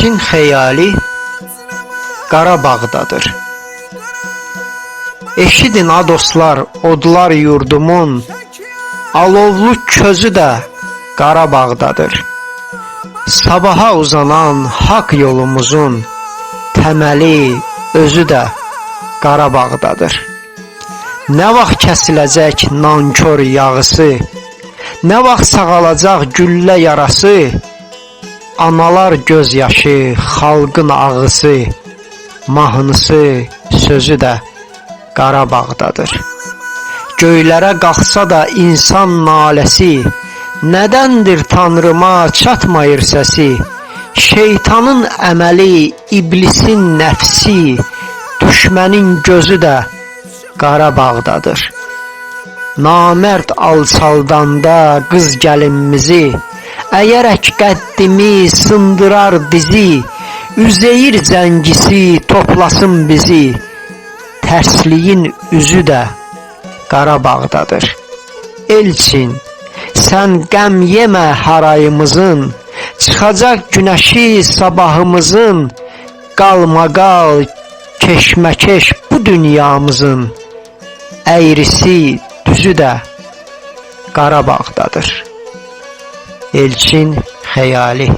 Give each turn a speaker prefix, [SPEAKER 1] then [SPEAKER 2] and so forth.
[SPEAKER 1] Elçin xəyali Qarabağdadır. Eşidin a dostlar, odlar yurdumun, alovlu közü də Qarabağdadır. Sabaha uzanan haqq yolumuzun təməli, özü də Qarabağdadır. Nə vaxt kəsiləcək nankor yağısı, nə vaxt sağalacaq güllə yarası, analar gözyaşı, xalqın ağısı, mahnısı, sözü də Qarabağdadır. Göylərə qalxsa da insan naləsi, nədəndir Tanrıma çatmayır səsi? Şeytanın əməli, iblisin nəfsi, düşmənin gözü də Qarabağdadır. Namərd alçaldanda qız gəlinimizi, əyərək qəddimi sındırar dizi, Üzeyir zəngisi toplasın bizi, tərsliyin üzü də Qarabağdadır. Elçin, sən qəm yemə harayımızın, çıxacaq günəşi sabahımızın, qalmaqal, keşməkeş bu dünyamızın, əyrisi, düzü də Qarabağdadır. Elçin xəyali